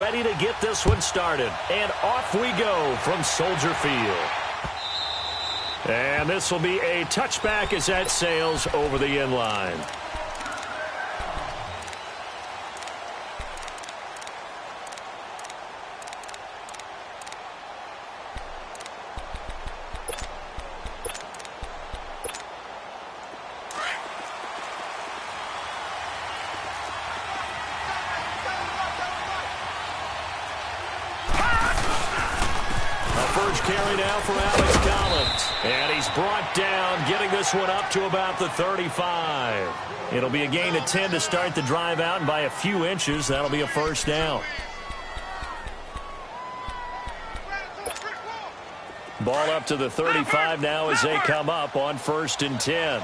Ready to get this one started. And off we go from Soldier Field. And this will be a touchback as that sails over the end line. Carry now for Alex Collins. And he's brought down, getting this one up to about the 35. It'll be a gain of 10 to start the drive out, and by a few inches, that'll be a first down. Ball up to the 35 now as they come up on 1st and 10.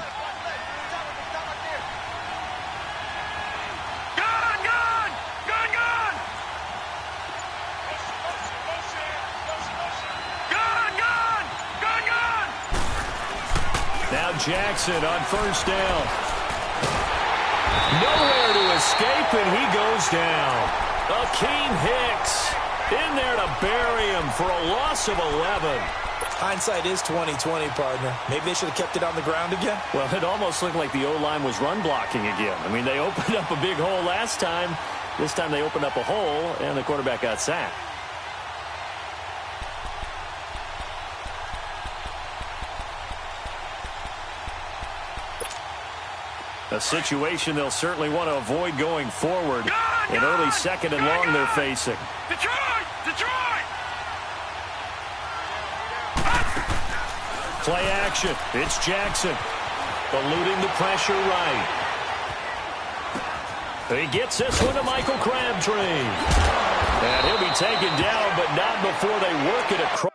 Jackson on 1st down. Nowhere to escape, and he goes down. Akeem Hicks in there to bury him for a loss of 11. Hindsight is 20/20, partner. Maybe they should have kept it on the ground again. Well, it almost looked like the O-line was run blocking again. I mean, they opened up a big hole last time. This time they opened up a hole, and the quarterback got sacked. A situation they'll certainly want to avoid going forward. An early 2nd and long they're facing. Detroit! Play action. It's Jackson. Eluding the pressure right. He gets this one to Michael Crabtree. And he'll be taken down, but not before they work it across.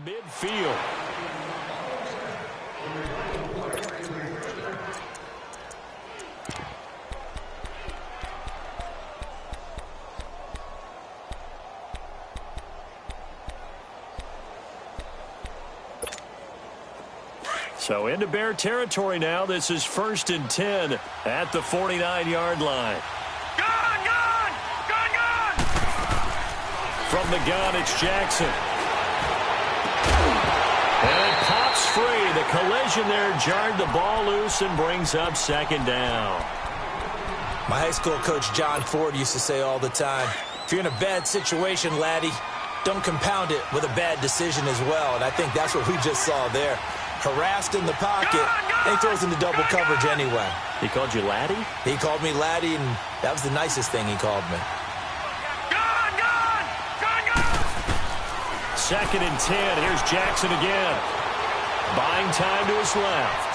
Midfield. So into Bear territory now. This is 1st and 10 at the 49-yard line. Gun! From the gun, it's Jackson. And it pops free. The collision there jarred the ball loose and brings up 2nd down. My high school coach John Ford used to say all the time, if you're in a bad situation, laddie, don't compound it with a bad decision as well, and I think that's what we just saw there. Harassed in the pocket, and he throws into double coverage anyway. He called you laddie? He called me laddie, and that was the nicest thing he called me. Second and 10. Here's Jackson again. Buying time to his left.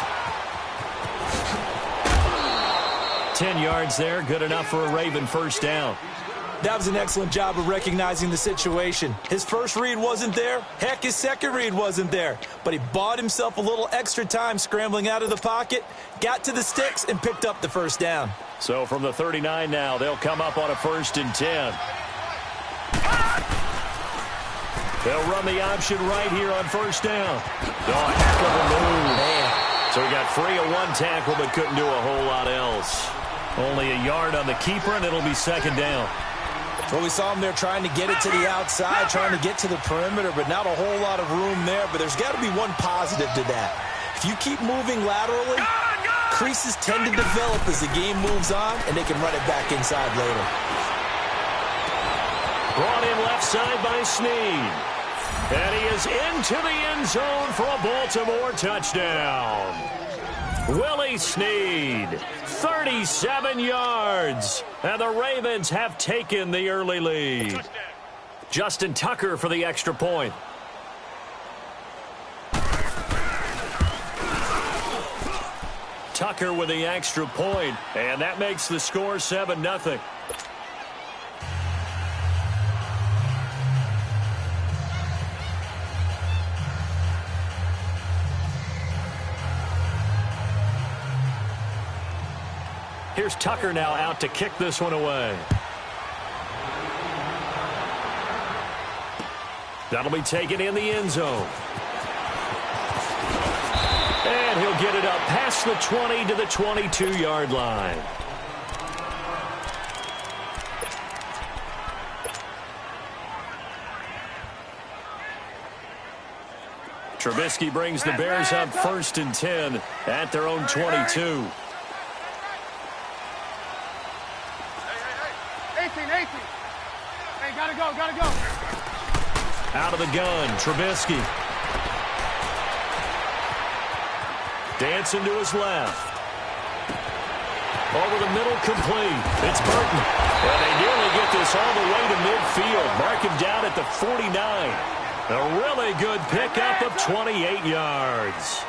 10 yards there. Good enough for a Raven first down. That was an excellent job of recognizing the situation. His first read wasn't there. Heck, his second read wasn't there. But he bought himself a little extra time scrambling out of the pocket, got to the sticks, and picked up the first down. So from the 39 now, they'll come up on a 1st and 10. They'll run the option right here on first down. Oh, heck of a move. Man. So he got free of one tackle but couldn't do a whole lot else. Only a yard on the keeper, and it'll be second down. Well, we saw him there trying to get it to the outside, trying to get to the perimeter, but not a whole lot of room there. But there's got to be one positive to that. If you keep moving laterally, creases tend to develop as the game moves on, and they can run it back inside later. Brought in left side by Snead. And he is into the end zone for a Baltimore touchdown. Willie Snead, 37 yards. And the Ravens have taken the early lead. Justin Tucker for the extra point. Tucker with the extra point, and that makes the score 7-0. Here's Tucker now out to kick this one away. That'll be taken in the end zone. And he'll get it up past the 20 to the 22-yard line. Trubisky brings the Bears up 1st and 10 at their own 22. 18. Hey, gotta go. Out of the gun, Trubisky. Dancing to his left. Over the middle, complete. It's Burton. And they nearly get this all the way to midfield. Mark him down at the 49. A really good pickup of 28 yards.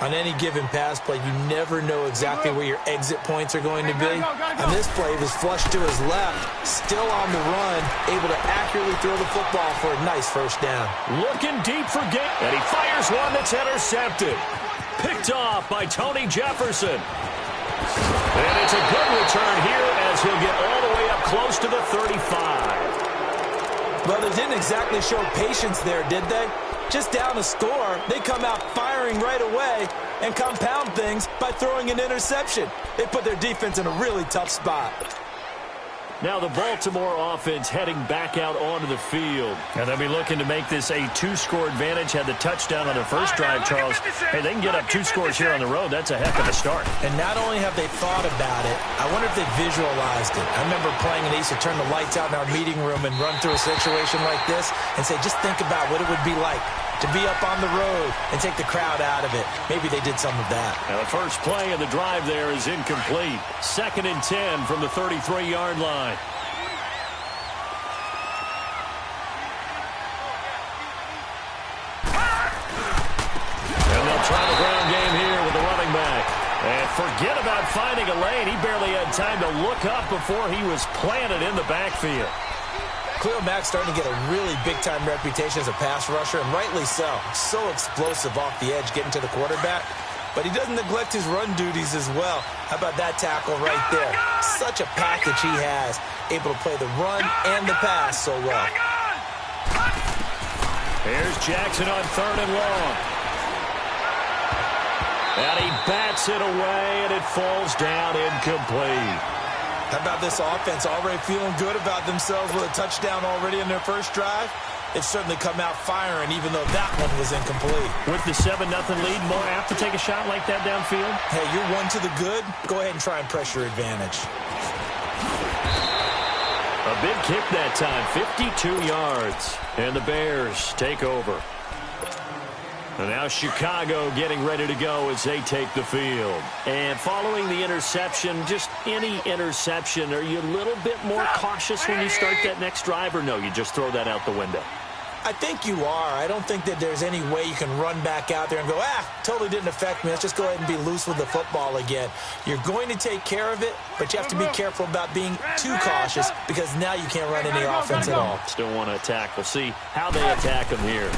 On any given pass play, you never know exactly where your exit points are going to be. On this play, it was flushed to his left, still on the run, able to accurately throw the football for a nice first down. Looking deep for gain, and he fires one that's intercepted. Picked off by Tony Jefferson. And it's a good return here as he'll get all the way up close to the 35. Well, they didn't exactly show patience there, did they? Just down a score, they come out firing right away and compound things by throwing an interception. They put their defense in a really tough spot. Now the Baltimore offense heading back out onto the field. And they'll be looking to make this a 2-score advantage. Had the touchdown on their first drive, Charles. Hey, they can get up 2 scores here on the road. That's a heck of a start. And not only have they thought about it, I wonder if they visualized it. I remember playing, and they used to turn the lights out in our meeting room and run through a situation like this and say, just think about what it would be like to be up on the road and take the crowd out of it. Maybe they did some of that. Now the first play of the drive there is incomplete. 2nd and 10 from the 33-yard line. And they'll try the ground game here with the running back. And forget about finding a lane. He barely had time to look up before he was planted in the backfield. Khalil Mack's starting to get a really big-time reputation as a pass rusher, and rightly so. So explosive off the edge, getting to the quarterback. But he doesn't neglect his run duties as well. How about that tackle right there? Such a package he has, able to play the run and the pass so well. Here's Jackson on 3rd and long. And he bats it away, and it falls down incomplete. How about this offense already feeling good about themselves with a touchdown already in their first drive? They've certainly come out firing, even though that one was incomplete. With the 7-0 lead, more apt to take a shot like that downfield? Hey, you're one to the good. Go ahead and try and press your advantage. A big kick that time, 52 yards. And the Bears take over. And now Chicago getting ready to go as they take the field. And following the interception, just any interception, are you a little bit more cautious when you start that next drive, or no, you just throw that out the window? I think you are. I don't think that there's any way you can run back out there and go, totally didn't affect me. Let's just go ahead and be loose with the football again. You're going to take care of it, but you have to be careful about being too cautious because now you can't run any offense at all. Still want to attack. We'll see how they attack him here.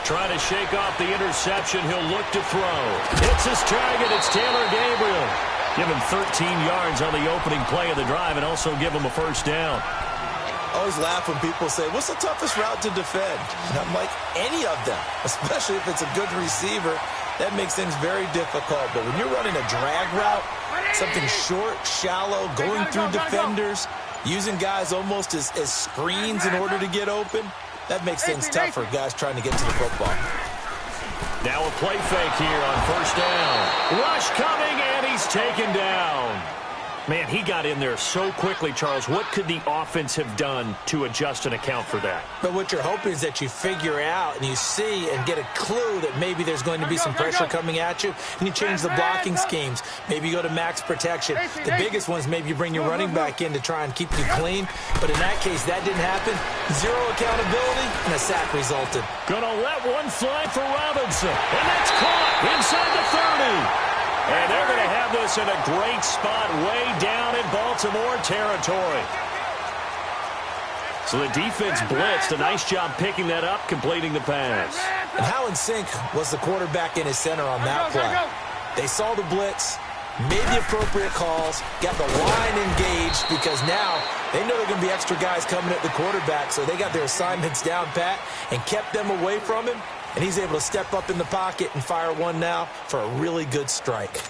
Trying to shake off the interception. He'll look to throw. Hits his target. It's Taylor Gabriel. Give him 13 yards on the opening play of the drive and also give him a first down. I always laugh when people say, what's the toughest route to defend? And I'm like, any of them, especially if it's a good receiver. That makes things very difficult. But when you're running a drag route, something short, shallow, going through defenders, using guys almost as screens in order to get open, that makes things tough for guys trying to get to the football. Now a play fake here on first down. Rush coming, and he's taken down. Man, he got in there so quickly, Charles. What could the offense have done to adjust and account for that? But what you're hoping is that you figure out and you see and get a clue that maybe there's going to be some pressure coming at you, and you change the blocking schemes. Maybe you go to max protection. The biggest one is maybe you bring your running back in to try and keep you clean. But in that case, that didn't happen. Zero accountability, and a sack resulted. Gonna let one fly for Robinson, and that's caught inside the 30. And they're going to have this in a great spot way down in Baltimore territory. So the defense blitzed. A nice job picking that up, completing the pass. And how in sync was the quarterback in his center on that play? They saw the blitz, made the appropriate calls, got the line engaged because now they know there are going to be extra guys coming at the quarterback, so they got their assignments down pat and kept them away from him. And he's able to step up in the pocket and fire one now for a really good strike.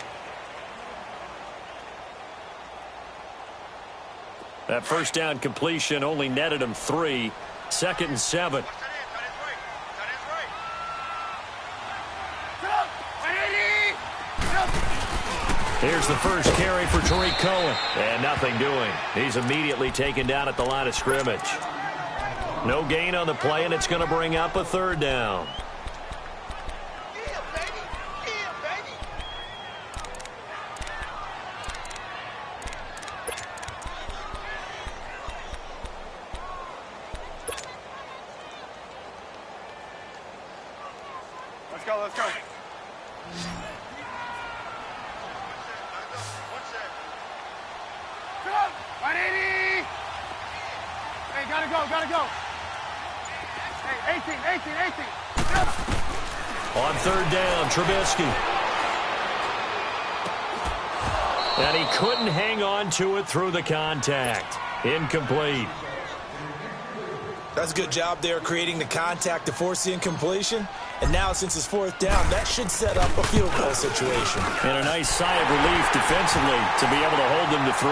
That first down completion only netted him 3. 2nd and 7. Here's the first carry for Tariq Cohen. And nothing doing. He's immediately taken down at the line of scrimmage. No gain on the play, and it's going to bring up a 3rd down. Let's go. Come on, 180. Hey, gotta go. Hey, 18. On 3rd down, Trubisky. And he couldn't hang on to it through the contact. Incomplete. That's a good job there creating the contact to force the incompletion. And now, since it's 4th down, that should set up a field goal situation. And a nice sigh of relief defensively to be able to hold them to 3.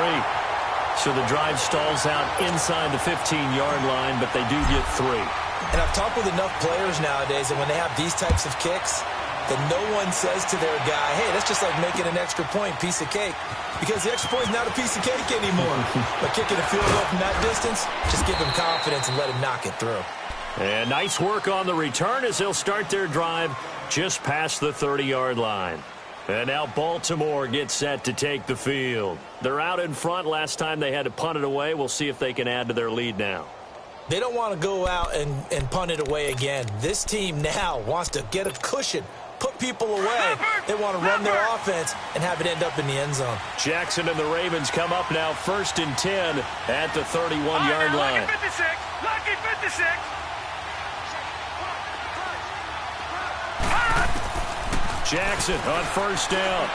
So the drive stalls out inside the 15-yard line, but they do get 3. And I've talked with enough players nowadays, and when they have these types of kicks, that no one says to their guy, hey, that's just like making an extra point, piece of cake. Because the extra point is not a piece of cake anymore. But kicking a field goal from that distance, just give him confidence and let him knock it through. And nice work on the return as they'll start their drive just past the 30-yard line. And now Baltimore gets set to take the field. They're out in front. Last time they had to punt it away. We'll see if they can add to their lead now. They don't want to go out and punt it away again. This team now wants to get a cushion, put people away. They want to run their offense and have it end up in the end zone. Jackson and the Ravens come up now 1st and 10 at the 31-yard line. Lucky 56. Jackson on 1st down.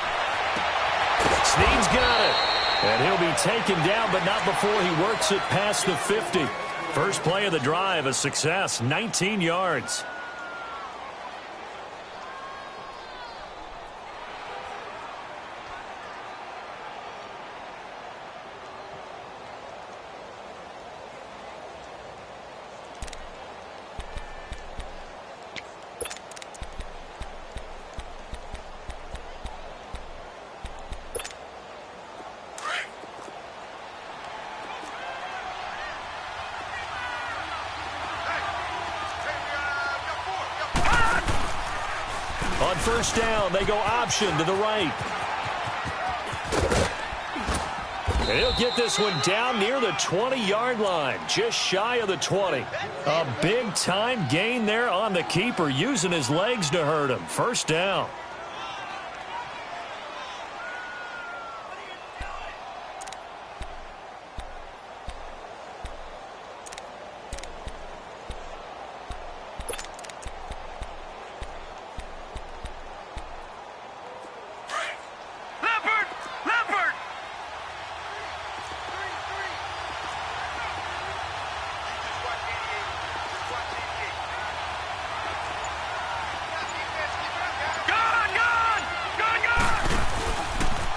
Snead's got it. And he'll be taken down, but not before he works it past the 50. First play of the drive, a success, 19 yards. On first down, they go option to the right. And he'll get this one down near the 20-yard line, just shy of the 20. A big-time gain there on the keeper, using his legs to hurt him. First down.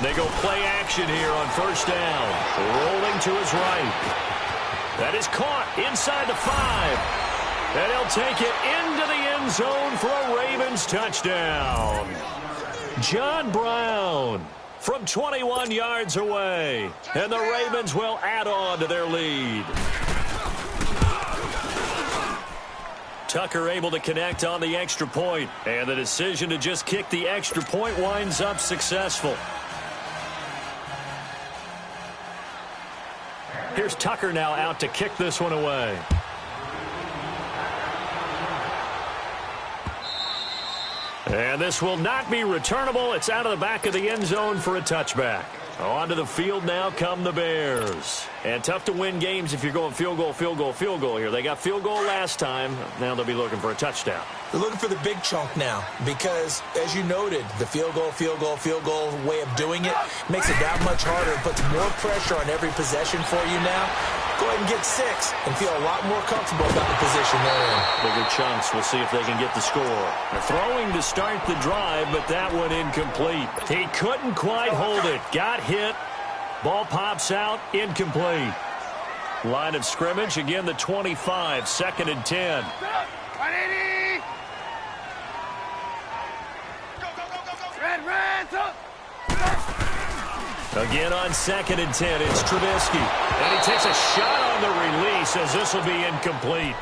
They go play action here on first down. Rolling to his right. That is caught inside the 5. And he'll take it into the end zone for a Ravens touchdown. John Brown from 21 yards away. And the Ravens will add on to their lead. Tucker able to connect on the extra point. And the decision to just kick the extra point winds up successful. Here's Tucker now out to kick this one away. And this will not be returnable. It's out of the back of the end zone for a touchback. Onto the field now come the Bears. And tough to win games if you're going field goal, field goal, field goal here. They got field goal last time. Now they'll be looking for a touchdown. They're looking for the big chunk now because, as you noted, the field goal way of doing it makes it that much harder. It puts more pressure on every possession for you now. Go ahead and get 6 and feel a lot more comfortable about the position they're in. Bigger chunks. We'll see if they can get the score. They're throwing to start the drive, but that one incomplete. He couldn't quite hold it. Got hit. Ball pops out. Incomplete. Line of scrimmage. Again, the 25. 2nd and 10. 180. Red, up. Again on 2nd and 10, it's Trubisky. And he takes a shot on the release as this will be incomplete.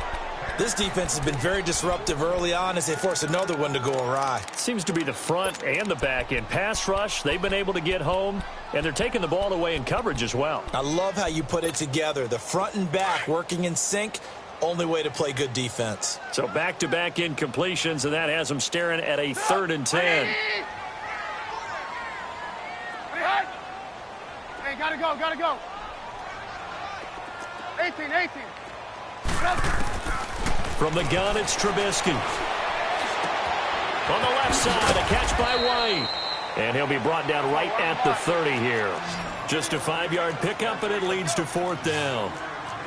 This defense has been very disruptive early on as they force another one to go awry. Seems to be the front and the back end. Pass rush, they've been able to get home, and they're taking the ball away in coverage as well. I love how you put it together. The front and back working in sync, only way to play good defense. So back-to-back incompletions, and that has them staring at a 3rd and 10. Hey, gotta go. 18. From the gun, it's Trubisky. On the left side, a catch by White. And he'll be brought down right at the 30 here. Just a 5-yard pickup, and it leads to 4th down.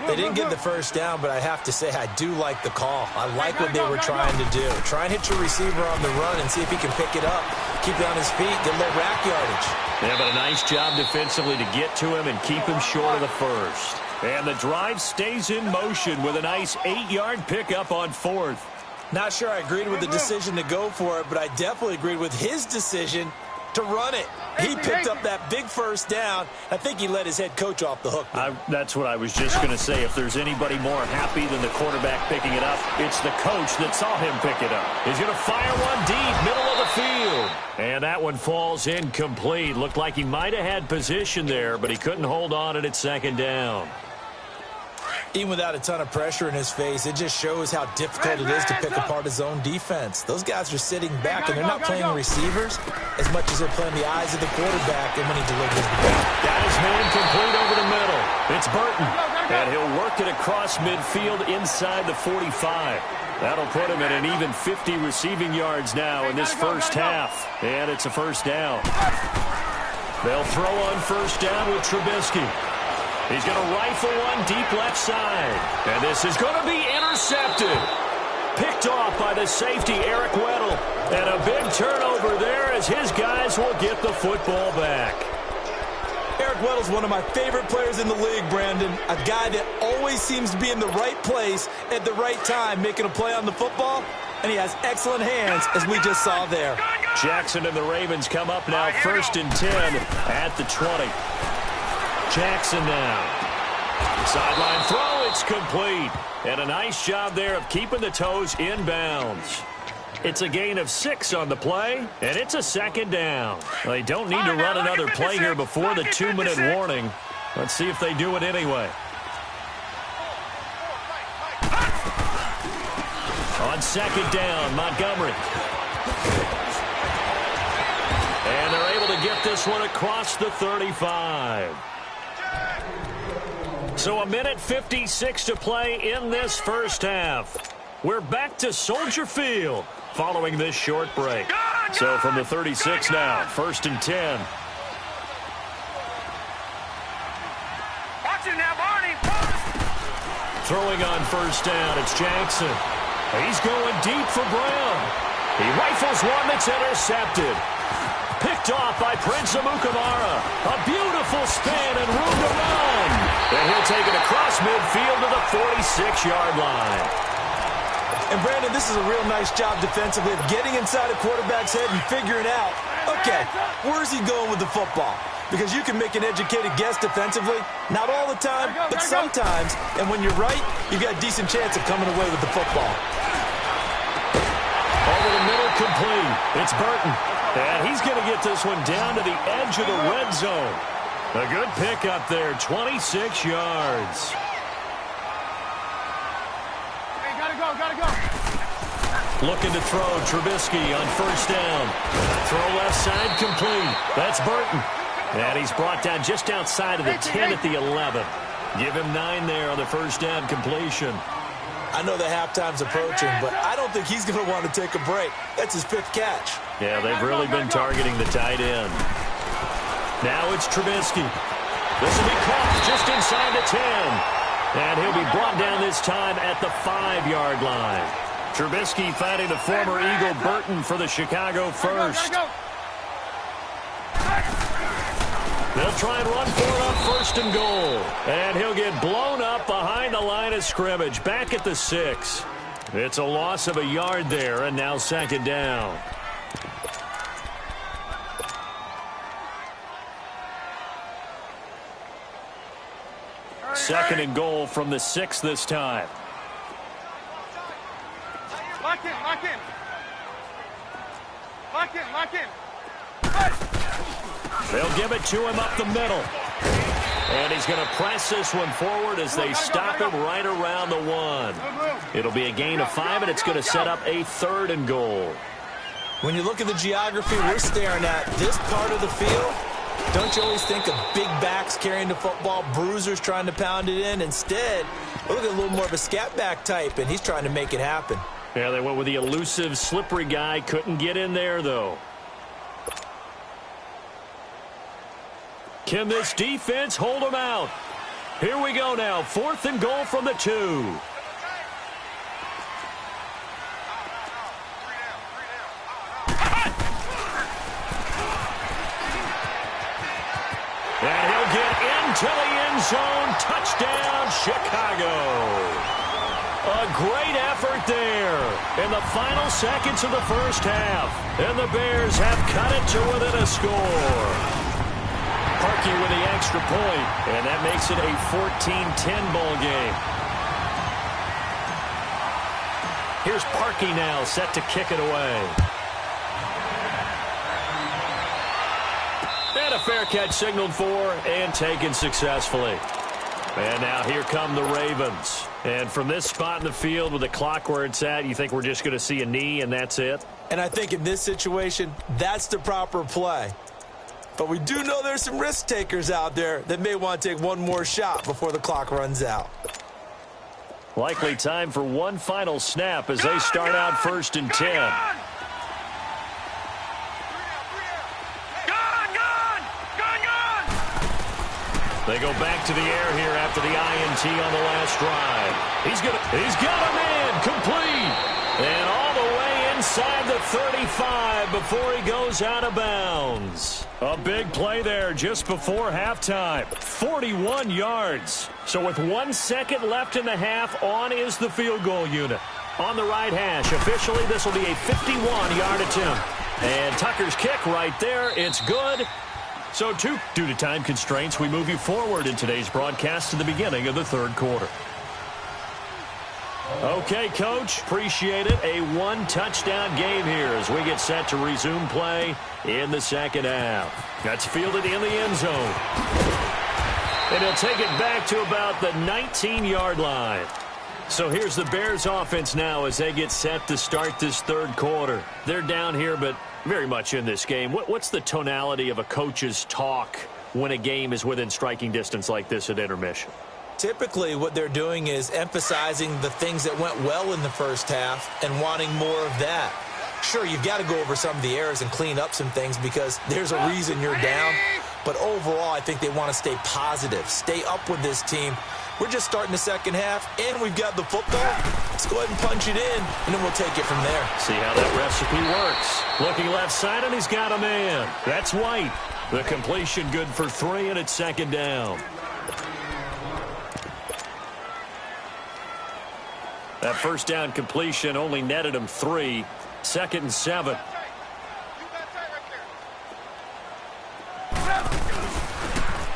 They didn't get the first down, but I have to say I do like the call. I like what they were trying to do. Try and hit your receiver on the run and see if he can pick it up. Keep it on his feet, get a little rack yardage. Yeah, but a nice job defensively to get to him and keep him short of the first. And the drive stays in motion with a nice 8-yard pickup on 4th. Not sure I agreed with the decision to go for it, but I definitely agreed with his decision to run it. He picked up that big first down. I think he let his head coach off the hook. That's what I was just going to say. If there's anybody more happy than the quarterback picking it up, it's the coach that saw him pick it up. He's going to fire one deep, middle of the field. And that one falls incomplete. Looked like he might have had position there, but he couldn't hold on at 2nd down. Even without a ton of pressure in his face, it just shows how difficult it is to pick apart his own defense. Those guys are sitting back, and they're not playing receivers as much as they're playing the eyes of the quarterback and when he delivers the ball. Got his man complete over the middle. It's Burton, and he'll work it across midfield inside the 45. That'll put him at an even 50 receiving yards now in this first half, and it's a first down. They'll throw on first down with Trubisky. He's going to rifle one deep left side. And this is going to be intercepted. Picked off by the safety, Eric Weddle. And a big turnover there as his guys will get the football back. Eric Weddle's one of my favorite players in the league, Brandon. A guy that always seems to be in the right place at the right time, making a play on the football. And he has excellent hands, as we just saw there. Jackson and the Ravens come up now 1st and 10 at the 20. Jackson now. Sideline throw, it's complete. And a nice job there of keeping the toes inbounds. It's a gain of 6 on the play, and it's a second down. They don't need to run another play here before the 2-minute warning. Let's see if they do it anyway. On second down, Montgomery. And they're able to get this one across the 35. So 1:56 to play in this first half. We're back to Soldier Field following this short break. So from the 36 now, 1st and 10. Watch it now, Barney. Throwing on first down, it's Jackson. He's going deep for Brown. He rifles one that's intercepted. Picked off by Prince Amukamara. A beautiful spin and room to run. And he'll take it across midfield to the 46-yard line. And, Brandon, this is a real nice job defensively of getting inside a quarterback's head and figuring out, okay, where's he going with the football? Because you can make an educated guess defensively. Not all the time, but sometimes. And when you're right, you've got a decent chance of coming away with the football. Over the middle, complete. It's Burton. And he's going to get this one down to the edge of the red zone. A good pickup there, 26 yards. Hey, gotta go. Looking to throw, Trubisky on first down. Throw left side, complete. That's Burton. And he's brought down just outside of the 10 at the 11. Give him 9 there on the first down completion. I know the halftime's approaching, but I don't think he's going to want to take a break. That's his 5th catch. Yeah, they've really been targeting the tight end. Now it's Trubisky. This will be caught just inside the 10. And he'll be brought down this time at the 5-yard line. Trubisky finding the former Eagle Burton for the Chicago first. They'll try and run for it on 1st and goal. And he'll get blown up behind the line of scrimmage, back at the 6. It's a loss of a yard there, and now 2nd down. Second and goal from the 6 this time. Lock in. They'll give it to him up the middle. And he's going to press this one forward as they stop him right around the 1. It'll be a gain of 5, and it's going to set up a 3rd and goal. When you look at the geography we're staring at, this part of the field, don't you always think of big backs carrying the football, bruisers trying to pound it in? Instead, look at a little more of a scat back type, and he's trying to make it happen. Yeah, they went with the elusive, slippery guy. Couldn't get in there, though. Can this defense hold him out? Here we go now. 4th and goal from the 2. And he'll get into the end zone. Touchdown, Chicago. A great effort there in the final seconds of the first half. And the Bears have cut it to within a score. Parkey with the extra point, and that makes it a 14-10 ball game. Here's Parkey now, set to kick it away. And a fair catch signaled for and taken successfully. And now here come the Ravens. And from this spot in the field with the clock where it's at, you think we're just going to see a knee and that's it? And I think in this situation, that's the proper play. But we do know there's some risk takers out there that may want to take one more shot before the clock runs out. Likely time for one final snap as they start out 1st and 10. They go back to the air here after the INT on the last drive. He's got him in, complete. And all the way inside the 35 before he goes out of bounds. A big play there just before halftime. 41 yards. So with 1 second left in the half, on is the field goal unit. On the right hash, officially this will be a 51-yard attempt. And Tucker's kick right there, it's good. So, due to time constraints, we move you forward in today's broadcast to the beginning of the 3rd quarter. Okay, Coach, appreciate it. A one-touchdown game here as we get set to resume play in the second half. That's fielded in the end zone. And he'll take it back to about the 19-yard line. So here's the Bears offense now as they get set to start this third quarter. They're down here, but very much in this game. What's the tonality of a coach's talk when a game is within striking distance like this at intermission? Typically, what they're doing is emphasizing the things that went well in the first half and wanting more of that. Sure, you've got to go over some of the errors and clean up some things because there's a reason you're down. But overall, I think they want to stay positive, stay up with this team. We're just starting the second half, and we've got the football. Let's go ahead and punch it in, and then we'll take it from there. See how that recipe works. Looking left side, and he's got a man. That's White. The completion good for 3, and it's second down. That first down completion only netted him 3. 2nd and 7.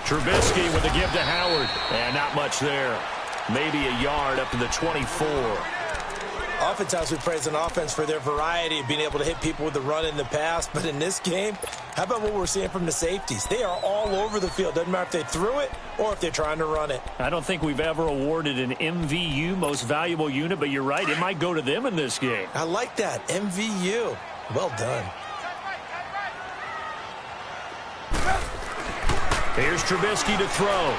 Trubisky with the give to Howard. And not much there. Maybe a yard up to the 24. Oftentimes we praise an offense for their variety of being able to hit people with the run in the pass. But in this game, how about what we're seeing from the safeties? They are all over the field. Doesn't matter if they threw it or if they're trying to run it. I don't think we've ever awarded an MVU, most valuable unit, but you're right. It might go to them in this game. I like that. MVU. Well done. Here's Trubisky to throw.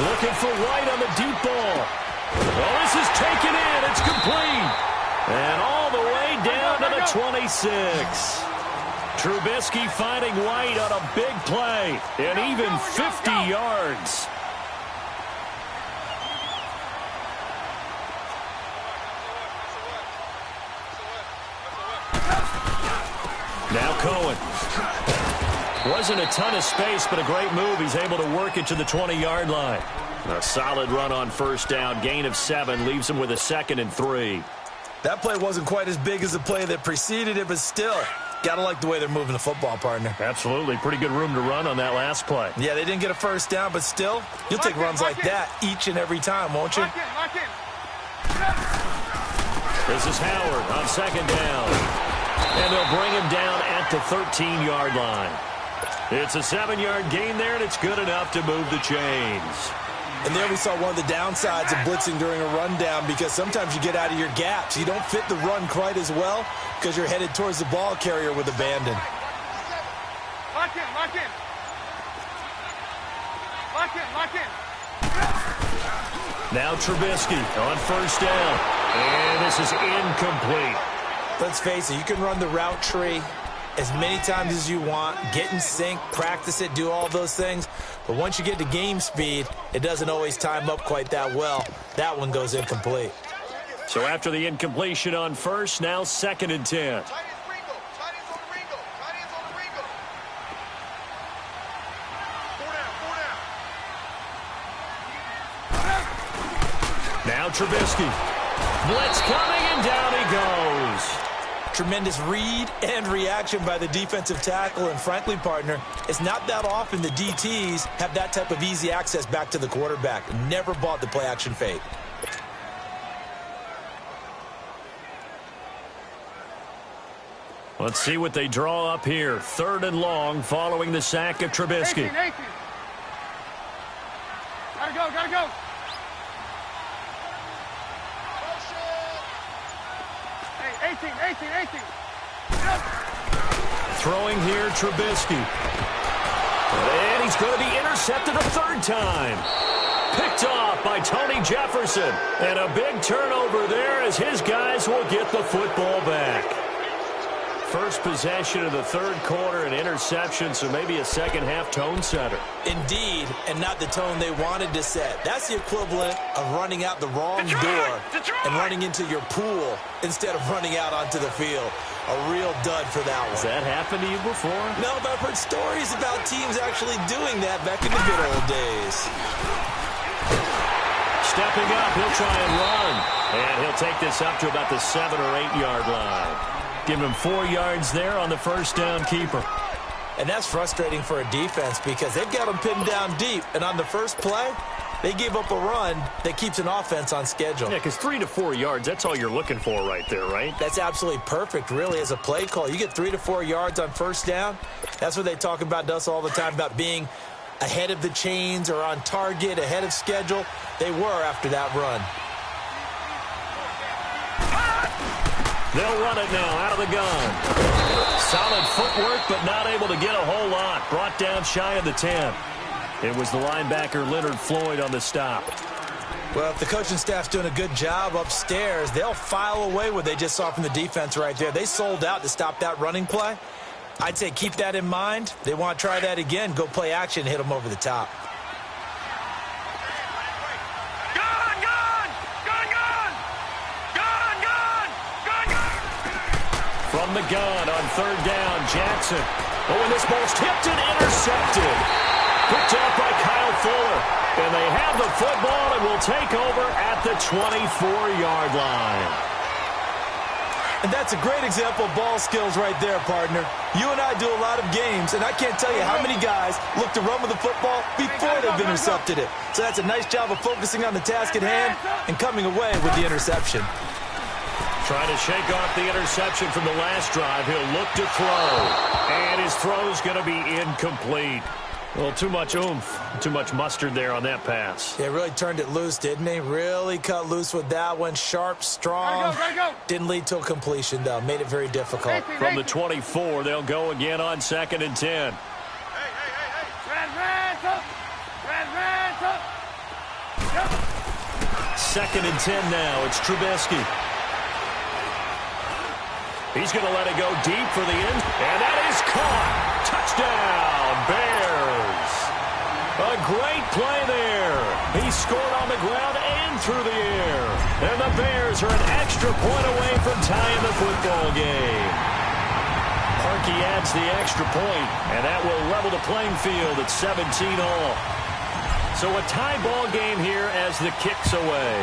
Looking for White on the deep ball. Oh, this is taken in. It's complete. And all the way down to the 26. Trubisky finding White on a big play. And even 50 yards. Now Cohen. Wasn't a ton of space, but a great move. He's able to work it to the 20-yard line. A solid run on first down. Gain of 7 leaves him with a 2nd and 3. That play wasn't quite as big as the play that preceded it, but still, got to like the way they're moving the football, partner. Absolutely. Pretty good room to run on that last play. Yeah, they didn't get a first down, but still, you'll take runs like that each and every time, won't you? Lock in. This is Howard on 2nd down. And they'll bring him down at the 13-yard line. It's a 7-yard gain there, and it's good enough to move the chains. And there we saw one of the downsides of blitzing during a rundown because sometimes you get out of your gaps. You don't fit the run quite as well because you're headed towards the ball carrier with abandon. Lock in. Now Trubisky on first down. And this is incomplete. Let's face it, you can run the route tree as many times as you want, get in sync, practice it, do all those things. But once you get to game speed, it doesn't always time up quite that well. That one goes incomplete. So after the incompletion on first, now 2nd and 10. Now Trubisky. Blitz coming, and down he goes. Tremendous read and reaction by the defensive tackle. And frankly, partner, it's not that often the DTs have that type of easy access back to the quarterback. Never bought the play-action fake. Let's see what they draw up here. 3rd and long following the sack of Trubisky. 18. Gotta go. Hey, 18. Throwing here, Trubisky. And he's going to be intercepted a 3rd time. Picked off by Tony Jefferson. And a big turnover there as his guys will get the football back. First possession of the 3rd quarter, an interception, so maybe a second-half tone setter. Indeed, and not the tone they wanted to set. That's the equivalent of running out the wrong door and running into your pool instead of running out onto the field. A real dud for that one. Has that happened to you before? No, but I've heard stories about teams actually doing that back in the good old days. Stepping up, he'll try and run. And he'll take this up to about the 7 or 8 yard line. Give him 4 yards there on the first down keeper. And that's frustrating for a defense because they've got them pinned down deep. And on the first play, They gave up a run that keeps an offense on schedule. Yeah, because 3 to 4 yards, that's all you're looking for right there, right? That's absolutely perfect, really, as a play call. You get 3 to 4 yards on first down. That's what they talk about to us all the time, about being ahead of the chains or on target, ahead of schedule. They were after that run. They'll run it now out of the gun. Solid footwork, but not able to get a whole lot. Brought down shy of the 10. It was the linebacker Leonard Floyd on the stop. Well, if the coaching staff's doing a good job upstairs, they'll file away what they just saw from the defense right there. They sold out to stop that running play. I'd say keep that in mind. They want to try that again. Go play action, hit them over the top. From the gun on third down, Jackson. Oh, and this ball's tipped and intercepted. Picked up by Kyle Fuller. And they have the football and will take over at the 24-yard line. And that's a great example of ball skills right there, partner. You and I do a lot of games, and I can't tell you how many guys look to run with the football before they've intercepted it. So that's a nice job of focusing on the task at hand and coming away with the interception. Trying to shake off the interception from the last drive. He'll look to throw. And his throw's going to be incomplete. Well, too much oomph, too much mustard there on that pass. Yeah, really turned it loose, didn't he? Really cut loose with that one. Sharp, strong. Gotta go. Didn't lead to a completion, though. Made it very difficult. From the 24, they'll go again on 2nd and 10. Second and 10 now. It's Trubisky. He's going to let it go deep for the end. And that is caught. Touchdown, Bears. A great play there. He scored on the ground and through the air. And the Bears are an extra point away from tying the football game. Parkey adds the extra point, and that will level the playing field at 17 all. So a tie ball game here as the kick's away.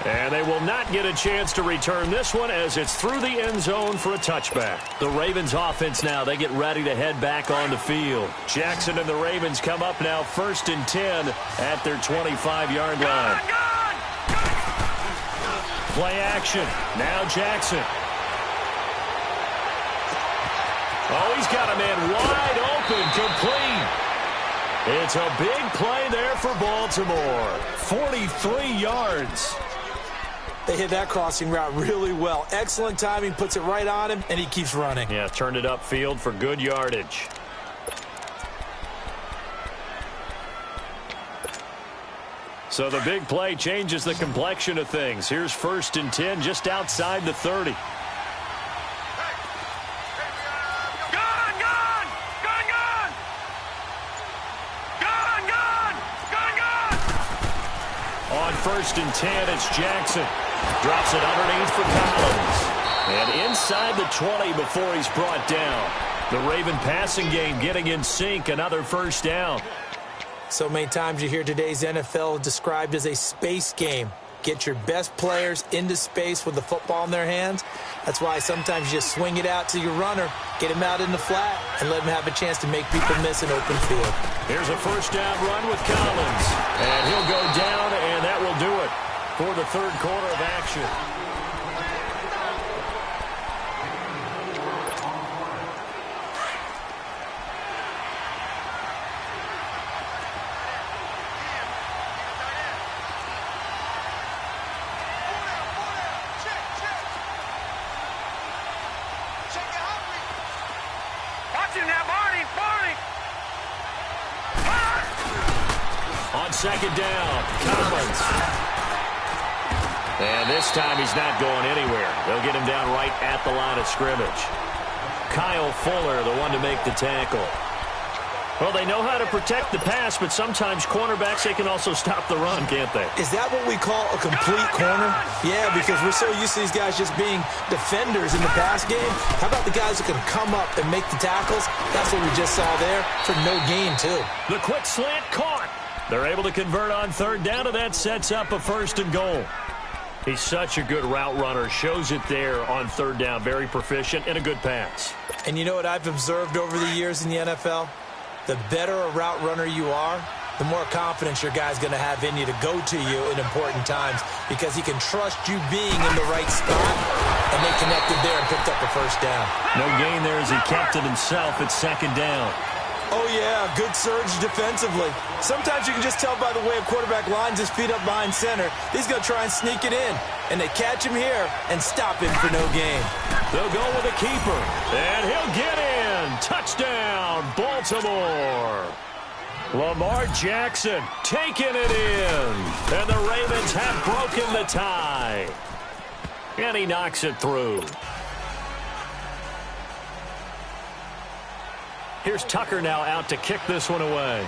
And they will not get a chance to return this one as it's through the end zone for a touchback. The Ravens offense now, they get ready to head back on the field. Jackson and the Ravens come up now 1st and 10 at their 25-yard line. Play action. Now Jackson. Oh, he's got a man wide open, complete. It's a big play there for Baltimore. 43 yards. They hit that crossing route really well. Excellent timing, puts it right on him, and he keeps running. Yeah, turned it upfield for good yardage. So the big play changes the complexion of things. Here's 1st and 10 just outside the 30. On 1st and 10, it's Jackson. Drops it underneath for Collins. And inside the 20 before he's brought down. The Raven passing game getting in sync. Another 1st down. So many times you hear today's NFL described as a space game. Get your best players into space with the football in their hands. That's why sometimes you just swing it out to your runner, get him out in the flat, and let him have a chance to make people miss an open field. Here's a 1st down run with Collins. And he'll go down, and that will do it for the 3rd quarter of action. On 2nd down, Collins. And this time he's not going anywhere. They'll get him down right at the line of scrimmage. Kyle Fuller, the one to make the tackle. Well, they know how to protect the pass, but sometimes cornerbacks, they can also stop the run, can't they? Is that what we call a complete corner? Yeah, because we're so used to these guys just being defenders in the pass game. How about the guys who can come up and make the tackles? That's what we just saw there for no gain, too. The quick slant caught. They're able to convert on 3rd down, and that sets up a 1st and goal. He's such a good route runner. Shows it there on 3rd down. Very proficient and a good pass. And you know what I've observed over the years in the NFL? the better a route runner you are, the more confidence your guy's going to have in you to go to you in important times because he can trust you being in the right spot, and they connected there and picked up the first down. No gain there as he kept it himself at second down. Oh, yeah, good surge defensively. Sometimes you can just tell by the way a quarterback lines his feet up behind center. He's going to try and sneak it in, and they catch him here and stop him for no gain. They'll go with a keeper, and he'll get in. Touchdown, Baltimore. Lamar Jackson taking it in, and the Ravens have broken the tie. And he knocks it through. Here's Tucker now out to kick this one away.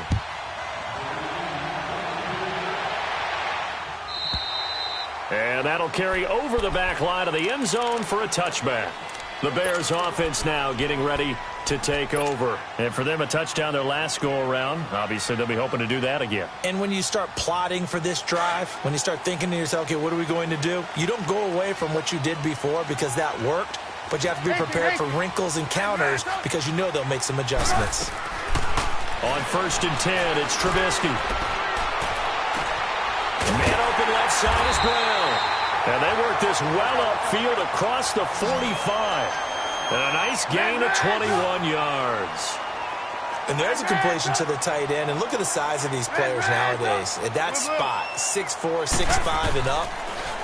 And that'll carry over the back line of the end zone for a touchback. The Bears offense now getting ready to take over. And for them, a touchdown their last go-around. Obviously, they'll be hoping to do that again. And when you start plotting for this drive, when you start thinking to yourself, okay, what are we going to do? You don't go away from what you did before because that worked, but you have to be prepared for wrinkles and counters because you know they'll make some adjustments. On 1st and 10, it's Trubisky. Man open left side is Brown. And they work this well upfield across the 45. And a nice gain of 21 yards. And there's a completion to the tight end. And look at the size of these players nowadays. At that spot, 6'4", 6'5", and up.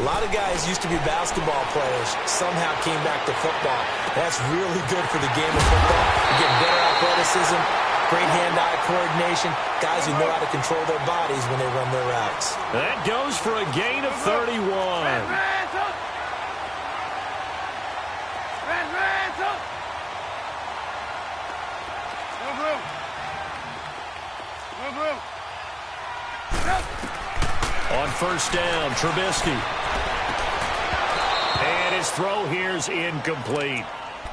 A lot of guys used to be basketball players, somehow came back to football. That's really good for the game of football. You get better athleticism, great hand-eye coordination, guys who know how to control their bodies when they run their routes. That goes for a gain of 31. On 1st down, Trubisky. And his throw here's incomplete.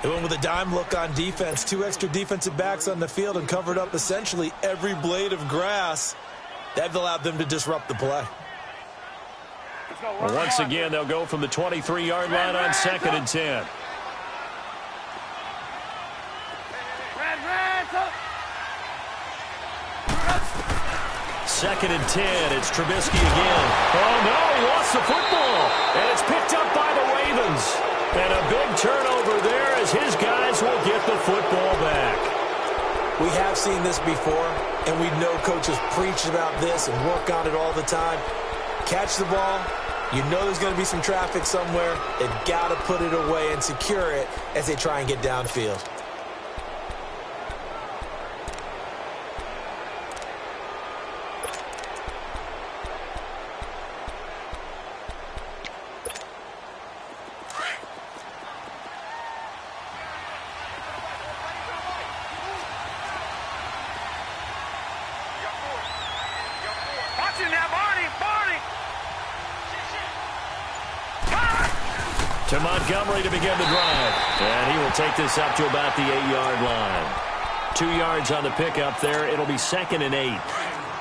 They went with a dime look on defense. 2 extra defensive backs on the field and covered up essentially every blade of grass. That allowed them to disrupt the play. Well, once again, they'll go from the 23-yard line on 2nd and 10. Second and 10, it's Trubisky again. Oh, no, he lost the football. And it's picked up by the Ravens. And a big turnover there as his guys will get the football back. We have seen this before, and we know coaches preach about this and work on it all the time. Catch the ball. You know there's going to be some traffic somewhere. They've got to put it away and secure it as they try and get downfield. To Montgomery to begin the drive. And he will take this up to about the 8-yard line. 2 yards on the pickup there. It'll be 2nd and 8.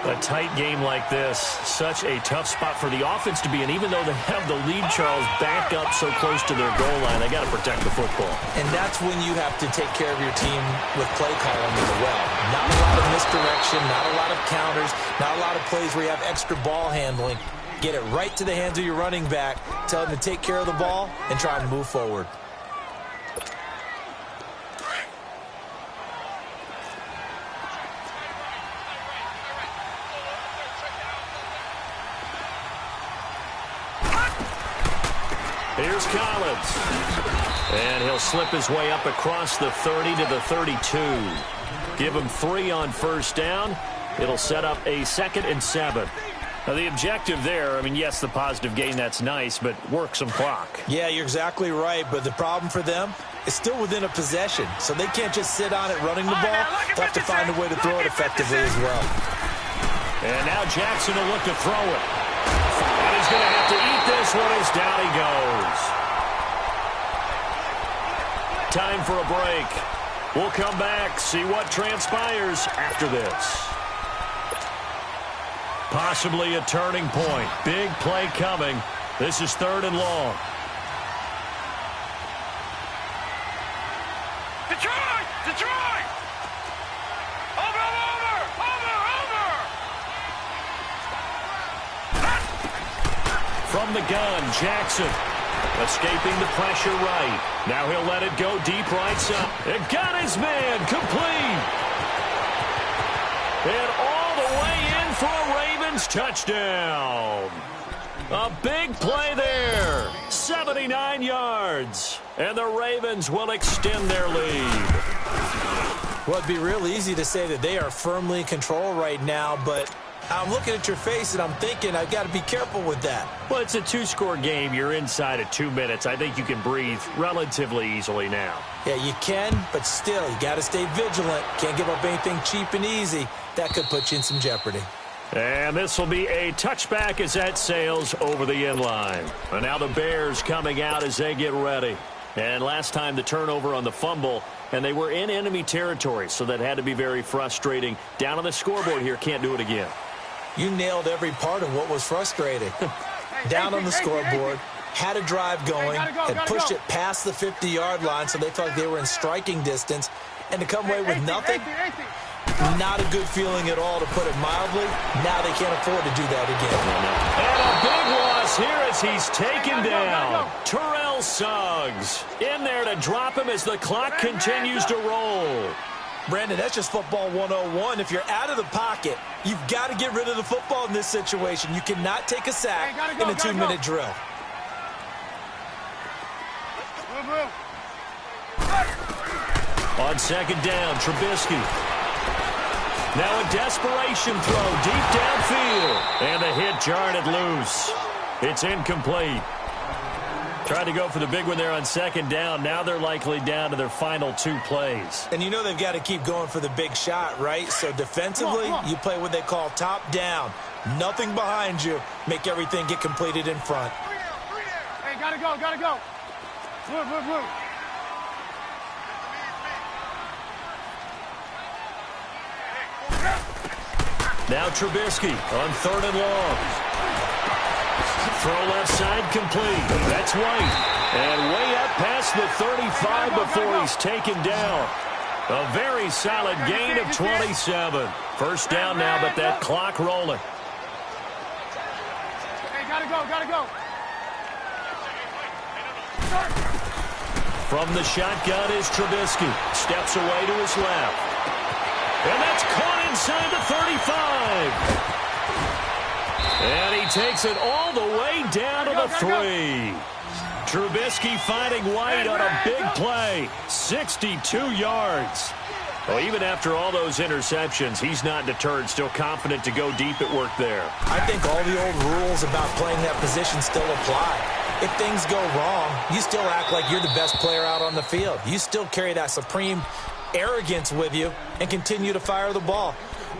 A tight game like this, such a tough spot for the offense to be in. Even though they have the lead, Charles, back up so close to their goal line, they got to protect the football. And that's when you have to take care of your team with play calling as well. Not a lot of misdirection, not a lot of counters, not a lot of plays where you have extra ball handling. Get it right to the hands of your running back, tell him to take care of the ball, and try and move forward. Here's Collins. And he'll slip his way up across the 30 to the 32. Give him 3 on 1st down. It'll set up a 2nd and 7. Now, the objective there, I mean, yes, the positive gain, that's nice, but work some clock. Yeah, you're exactly right, but the problem for them is still within a possession, so they can't just sit on it running the ball. They'll have to find a way to throw it effectively as well. And now Jackson will look to throw it. And he's going to have to eat this one as down he goes. Time for a break. We'll come back, see what transpires after this. Possibly a turning point. Big play coming. This is 3rd and long. Detroit! Detroit! Over! From the gun, Jackson. Escaping the pressure right. Now he'll let it go deep right side. It got his man complete. And all the way in for a Ravens touchdown. A big play there. 79 yards. And the Ravens will extend their lead. Well, it'd be real easy to say that they are firmly in control right now, but I'm looking at your face and I'm thinking I've got to be careful with that. Well, it's a two-score game. You're inside of 2 minutes. I think you can breathe relatively easily now. Yeah, you can, but still, you got to stay vigilant. Can't give up anything cheap and easy. That could put you in some jeopardy. And this will be a touchback as that sails over the end line. And now the Bears coming out as they get ready. And last time the turnover on the fumble, and they were in enemy territory, so that had to be very frustrating. Down on the scoreboard here, can't do it again. You nailed every part of what was frustrating. Down on the scoreboard, had a drive going, and pushed it past the 50-yard line so they felt like they were in striking distance, and to come away with nothing, not a good feeling at all, to put it mildly. Now they can't afford to do that again. And a big loss here as he's taken down. Terrell Suggs in there to drop him as the clock continues to roll. Brandon, that's just football 101. If you're out of the pocket, you've got to get rid of the football in this situation. You cannot take a sack in a 2-minute drill. On second down, Trubisky. Now a desperation throw deep downfield. And the hit jarred it loose. It's incomplete. Tried to go for the big one there on second down. Now they're likely down to their final 2 plays. And you know they've got to keep going for the big shot, right? So defensively, you play what they call top down. Nothing behind you. Make everything get completed in front. Hey, gotta go, gotta go. Move. Now Trubisky on 3rd and long. Throw left side complete. That's White. And way up past the 35 before he's taken down. A very solid gain of 27. First down now, but that clock rolling. Hey, gotta go. From the shotgun is Trubisky. Steps away to his left. And that's caught inside the 35. And he takes it all the way down to the 3. Trubisky finding White on a big play. 62 yards. Well, even after all those interceptions, he's not deterred, still confident to go deep at work there. I think all the old rules about playing that position still apply. If things go wrong, you still act like you're the best player out on the field. You still carry that supreme arrogance with you and continue to fire the ball.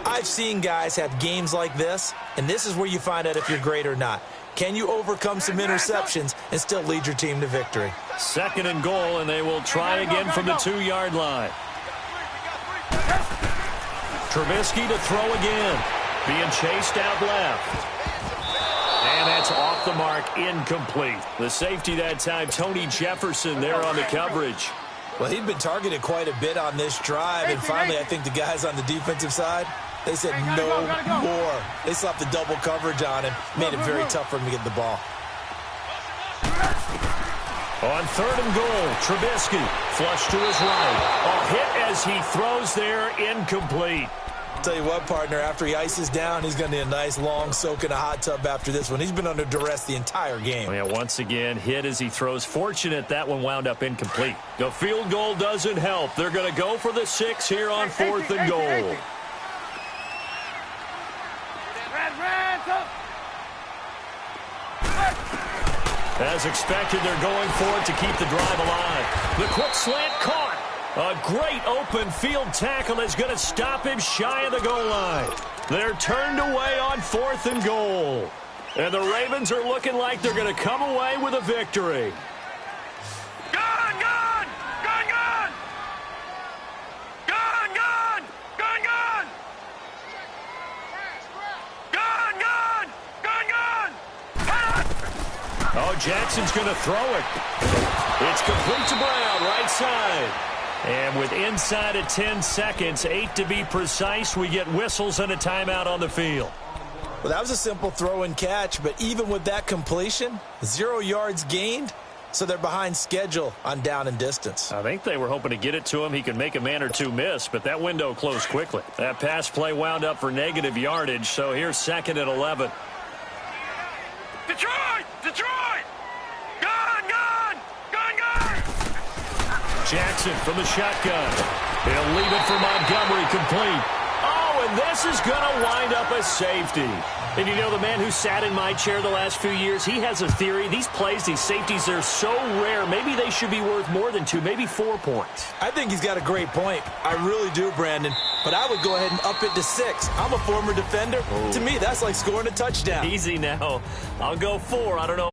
I've seen guys have games like this, and this is where you find out if you're great or not. Can you overcome some interceptions and still lead your team to victory? 2nd and goal, and they will try again from the 2-yard line. Trubisky to throw again. Being chased out left. And that's off the mark, incomplete. The safety that time, Tony Jefferson, there on the coverage. Well, he'd been targeted quite a bit on this drive, and finally I think the guys on the defensive side, they said no more. They slapped the double coverage on him, made it very tough for him to get the ball. On 3rd and goal, Trubisky, flush to his right. A hit as he throws there, incomplete. Tell you what, partner, after he ices down, he's going to need a nice long soak in a hot tub after this one. He's been under duress the entire game. Yeah, once again, hit as he throws. Fortunate that one wound up incomplete. The field goal doesn't help. They're going to go for the 6 here on 4th and goal. As expected, they're going for it to keep the drive alive. The quick slant caught. A great open field tackle is going to stop him shy of the goal line. They're turned away on 4th and goal. And the Ravens are looking like they're going to come away with a victory. Gun! Gun! Gun! Gun! Gun! Gun! Gun! Gun! Gun! Gun! Gun! Gun! Oh, Jackson's going to throw it. It's complete to Brown, right side. And with inside of 10 seconds, 8 to be precise, we get whistles and a timeout on the field. Well, that was a simple throw and catch, but even with that completion, 0 yards gained, so they're behind schedule on down and distance. I think they were hoping to get it to him. He could make a man or two miss, but that window closed quickly. That pass play wound up for negative yardage, so here's 2nd and 11. Detroit! Detroit! Gun! Gun! Gun! Gun! Jackson from the shotgun. He'll leave it for Montgomery, complete. Oh, and this is going to wind up a safety. And you know, the man who sat in my chair the last few years, he has a theory. These plays, these safeties, they're so rare. Maybe they should be worth more than 2, maybe 4 points. I think he's got a great point. I really do, Brandon. But I would go ahead and up it to 6. I'm a former defender. To me, that's like scoring a touchdown. Easy now. I'll go 4. I don't know.